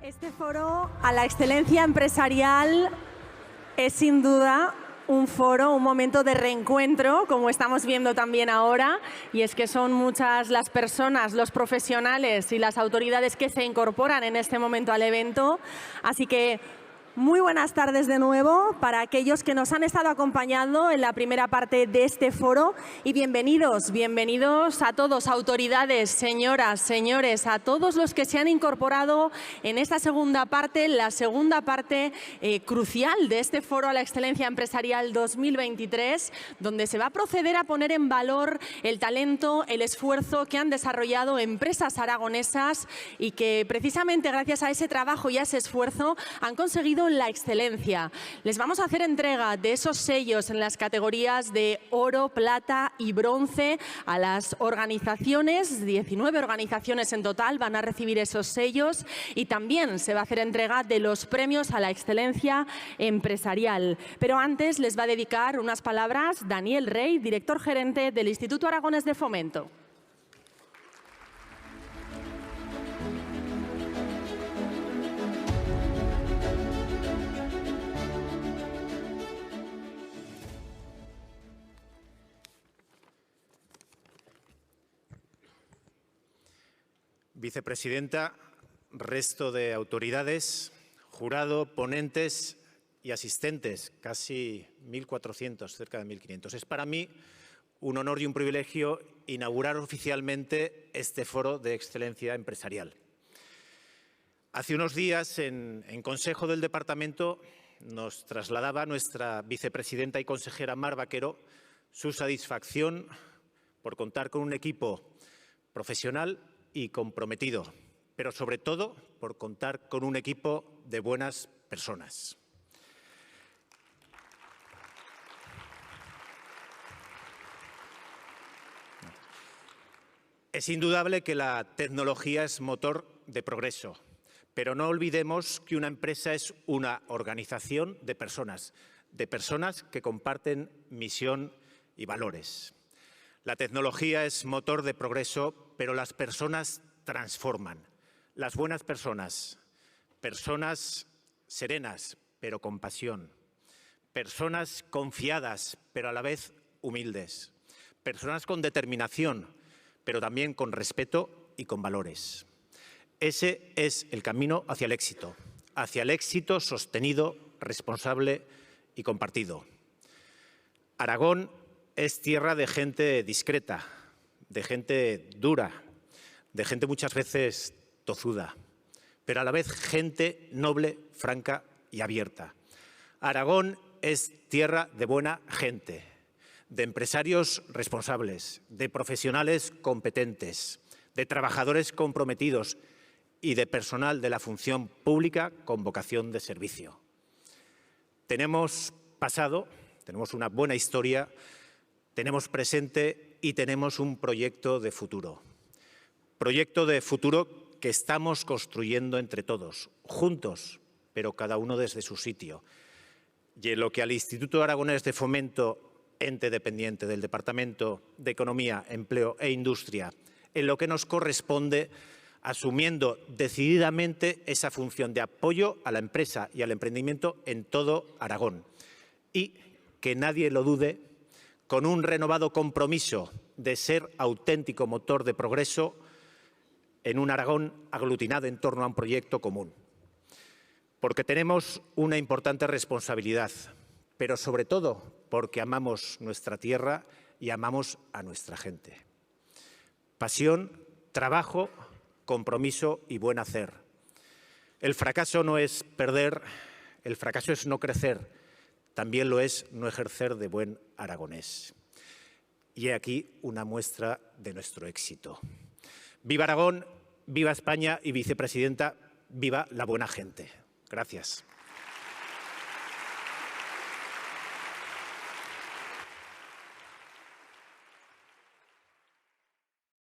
Este foro a la excelencia empresarial es sin duda un foro, un momento de reencuentro, como estamos viendo también ahora, y es que son muchas las personas, los profesionales y las autoridades que se incorporan en este momento al evento. Así que muy buenas tardes de nuevo para aquellos que nos han estado acompañando en la primera parte de este foro y bienvenidos a todos, autoridades, señoras, señores, a todos los que se han incorporado en esta segunda parte, la segunda parte crucial de este foro a la excelencia empresarial 2023, donde se va a proceder a poner en valor el talento, el esfuerzo que han desarrollado empresas aragonesas y que precisamente gracias a ese trabajo y a ese esfuerzo han conseguido la excelencia. Les vamos a hacer entrega de esos sellos en las categorías de oro, plata y bronce a las organizaciones, 19 organizaciones en total van a recibir esos sellos y también se va a hacer entrega de los premios a la excelencia empresarial. Pero antes les va a dedicar unas palabras Daniel Rey, director gerente del Instituto Aragonés de Fomento. Vicepresidenta, resto de autoridades, jurado, ponentes y asistentes, casi 1.400, cerca de 1.500. Es para mí un honor y un privilegio inaugurar oficialmente este foro de excelencia empresarial. Hace unos días, en Consejo del Departamento, nos trasladaba nuestra vicepresidenta y consejera Mar Vaquero su satisfacción por contar con un equipo profesional y comprometido, pero sobre todo por contar con un equipo de buenas personas. Es indudable que la tecnología es motor de progreso, pero no olvidemos que una empresa es una organización de personas que comparten misión y valores. La tecnología es motor de progreso, pero las personas transforman. Las buenas personas, personas serenas, pero con pasión. Personas confiadas, pero a la vez humildes. Personas con determinación, pero también con respeto y con valores. Ese es el camino hacia el éxito sostenido, responsable y compartido. Aragón es tierra de gente discreta, de gente dura, de gente muchas veces tozuda, pero a la vez gente noble, franca y abierta. Aragón es tierra de buena gente, de empresarios responsables, de profesionales competentes, de trabajadores comprometidos y de personal de la función pública con vocación de servicio. Tenemos pasado, tenemos una buena historia, tenemos presente y tenemos un proyecto de futuro. Proyecto de futuro que estamos construyendo entre todos, juntos, pero cada uno desde su sitio. Y en lo que al Instituto Aragonés de Fomento, ente dependiente del Departamento de Economía, Empleo e Industria, en lo que nos corresponde, asumiendo decididamente esa función de apoyo a la empresa y al emprendimiento en todo Aragón. Y que nadie lo dude, con un renovado compromiso de ser auténtico motor de progreso en un Aragón aglutinado en torno a un proyecto común. Porque tenemos una importante responsabilidad, pero sobre todo porque amamos nuestra tierra y amamos a nuestra gente. Pasión, trabajo, compromiso y buen hacer. El fracaso no es perder, el fracaso es no crecer. También lo es no ejercer de buen aragonés. Y he aquí una muestra de nuestro éxito. Viva Aragón, viva España y vicepresidenta, viva la buena gente. Gracias.